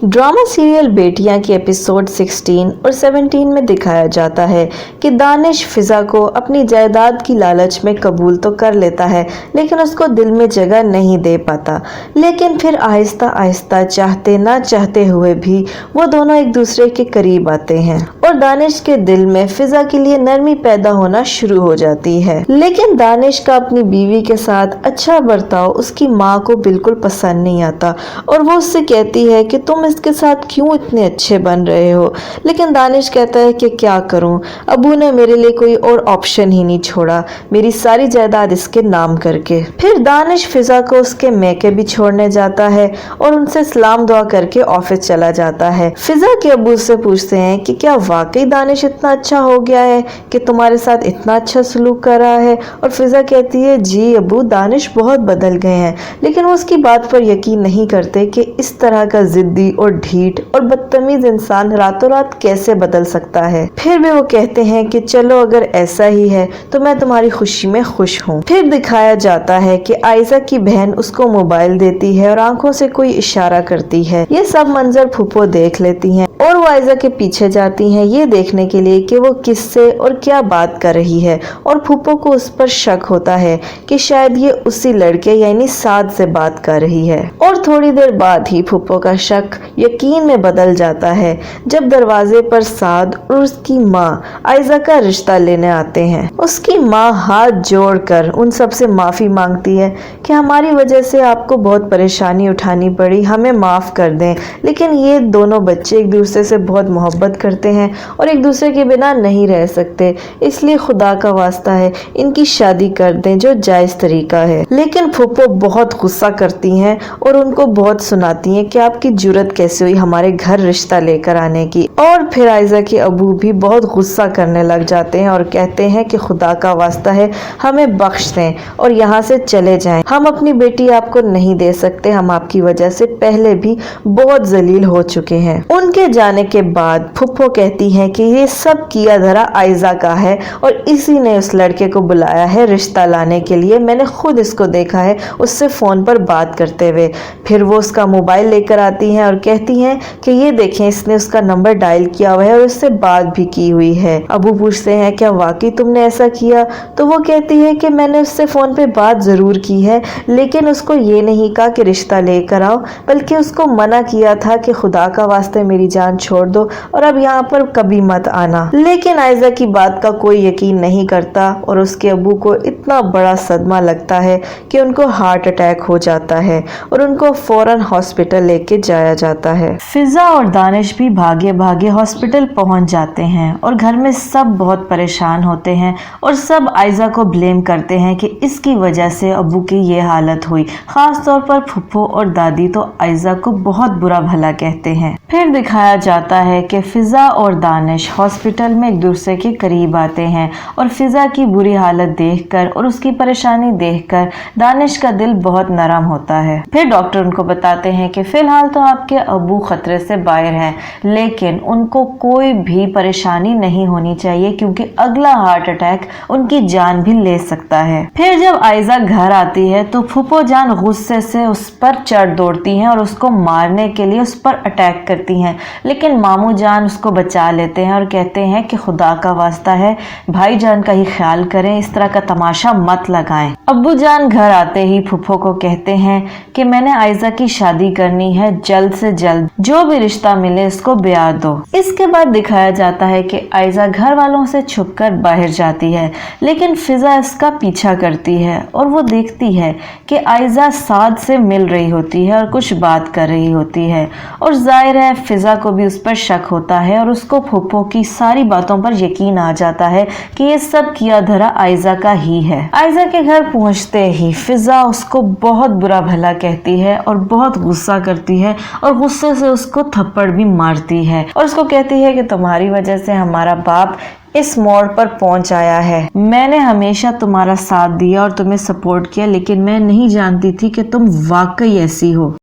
Drama serial बेटियां के episode 16 और 17 में दिखाया जाता है कि दानिश फिजा को अपनी जायदाद की लालच में कबूल तो कर लेता है, लेकिन उसको दिल में जगह नहीं दे पाता। लेकिन फिर आहिस्ता आहिस्ता चाहते ना चाहते हुए भी वो दोनों एक दूसरे के करीब आते हैं और दानिश के दिल में फिजा के लिए नरमी पैदा होना शुरू हो जाती है। लेकिन दानिश का अपनी बीवी के साथ अच्छा बर्ताव उसकी माँ को बिल्कुल पसंद नहीं आता और वो उससे कहती है कि तुम इसके साथ क्यों इतने अच्छे बन रहे हो। लेकिन दानिश कहता है कि क्या करूं, अबू ने मेरे लिए कोई और ऑप्शन ही नहीं छोड़ा, मेरी सारी जायदाद इसके नाम करके। फिर दानिश फिजा को उसके मैके भी छोड़ने जाता है और उनसे सलाम दुआ करके ऑफिस चला जाता है। फिजा के अबू से पूछते हैं कि क्या वाकई दानिश इतना अच्छा हो गया है कि तुम्हारे साथ इतना अच्छा सलूक कर रहा है। और फिजा कहती है जी अबू, दानिश बहुत बदल गए हैं। लेकिन वो उसकी बात पर यकीन नहीं करते कि इस तरह का जिद्दी और ढीठ और बदतमीज इंसान रातों रात कैसे बदल सकता है। फिर भी वो कहते हैं कि चलो अगर ऐसा ही है तो मैं तुम्हारी खुशी में खुश हूँ। फिर दिखाया जाता है कि आयजा की बहन उसको मोबाइल देती है और आंखों से कोई इशारा करती है। ये सब मंजर फूफो देख लेती हैं और वो आयजा के पीछे जाती हैं ये देखने के लिए कि वो किससे और क्या बात कर रही है। और फूफो को उस पर शक होता है कि शायद ये उसी लड़के यानी साद से बात कर रही है। और थोड़ी देर बाद ही फूफो का शक यकीन में बदल जाता है जब दरवाजे पर साद और उसकी माँ आयजा का रिश्ता लेने आते हैं। उसकी माँ हाथ जोड़कर उन सब से माफी मांगती है कि हमारी वजह से आपको बहुत परेशानी उठानी पड़ी, हमें माफ कर दें। लेकिन ये दोनों बच्चे एक दूसरे से बहुत मोहब्बत करते हैं और एक दूसरे के बिना नहीं रह सकते, इसलिए खुदा का वास्ता है इनकी शादी कर दें जो जायज तरीका है। लेकिन फूफो बहुत गुस्सा करती हैं और उनको बहुत सुनाती हैं कि आपकी जुर्रत कैसे हुई हमारे घर रिश्ता लेकर आने की। और फिर आयजा के अबू भी बहुत गुस्सा करने लग जाते हैं और कहते हैं कि खुदा का वास्ता है हमें बख्श दें और यहाँ से चले जाएं, हम अपनी बेटी आपको नहीं दे सकते, हम आपकी वजह से पहले भी बहुत जलील हो चुके हैं। उनके जाने के बाद फुप्पो कहती हैं कि ये सब किया धरा आयजा का है और इसी ने उस लड़के को बुलाया है रिश्ता लाने के लिए, मैंने खुद इसको देखा है उससे फोन पर बात करते हुए। फिर वो उसका मोबाइल लेकर आती हैं और कहती हैं कि ये देखें इसने उसका नंबर डायल किया हुआ है और उससे बात भी की हुई है। अबू पूछते हैं क्या वाकई तुमने ऐसा किया, तो वो कहती है कि मैंने उससे फोन पे बात जरूर की है, लेकिन उसको ये नहीं कहा कि रिश्ता लेकर आओ, बल्कि उसको मना किया था कि खुदा का वास्ते मेरी जान छोड़ दो और अब यहाँ पर कभी मत आना। लेकिन आयजा की बात का कोई यकीन नहीं करता और उसके अबू को इतना बड़ा सदमा लगता है कि उनको हार्ट अटैक हो जाता है और उनको फौरन हॉस्पिटल लेके जाया जाता है। फिजा और दानिश भी भागे भागे हॉस्पिटल पहुंच जाते हैं और घर में सब बहुत परेशान होते हैं और सब आयजा को ब्लेम करते हैं कि इसकी वजह से अबू की ये हालत हुई। खास तौर पर फुप्पो और दादी तो आयजा को बहुत बुरा भला कहते हैं। फिर दिखाया जाता है कि फिजा और दानिश हॉस्पिटल में एक दूसरे के करीब आते हैं और फिजा की बुरी हालत देखकर और उसकी परेशानी देखकर दानिश का दिल बहुत नरम होता है। फिर डॉक्टर उनको बताते हैं कि फिलहाल तो आपके अबू खतरे से बाहर हैं, लेकिन उनको कोई भी परेशानी नहीं होनी चाहिए क्योंकि अगला हार्ट अटैक उनकी जान भी ले सकता है। फिर जब आयजा घर आती है तो फूफो जान गुस्से से उस पर चढ़ दौड़ती हैं और उसको मारने के लिए उस पर अटैक करती हैं, लेकिन मामू जान उसको बचा लेते हैं और कहते हैं कि खुदा का वास्ता है भाई जान का ही ख्याल करें, इस तरह का तमाशा मत लगाएं। अब्बू जान घर आते ही फूफो को कहते हैं कि मैंने आयजा की शादी करनी है, जल्द से जल्द जो भी रिश्ता मिले इसको ब्याह दो। इसके बाद दिखाया जाता है कि आयजा घर वालों से छुपकर बाहर जाती है, लेकिन फिजा इसका पीछा करती है और वो देखती है कि आयजा साद से मिल रही होती है और कुछ बात कर रही होती है और जाहिर है फिजा को भी उस पर शक होता है और उसको फूफो की सारी बातों पर यकीन आ जाता है कि ये सब किया धरा आयजा का ही है। आयजा के घर पहुंचते ही फिजा उसको बहुत बुरा भला कहती है और बहुत गुस्सा करती है और गुस्से से उसको थप्पड़ भी मारती है और उसको कहती है कि तुम्हारी वजह से हमारा बाप इस मोड़ पर पहुंच आया है। मैंने हमेशा तुम्हारा साथ दिया और तुम्हें सपोर्ट किया, लेकिन मैं नहीं जानती थी कि तुम वाकई ऐसी हो।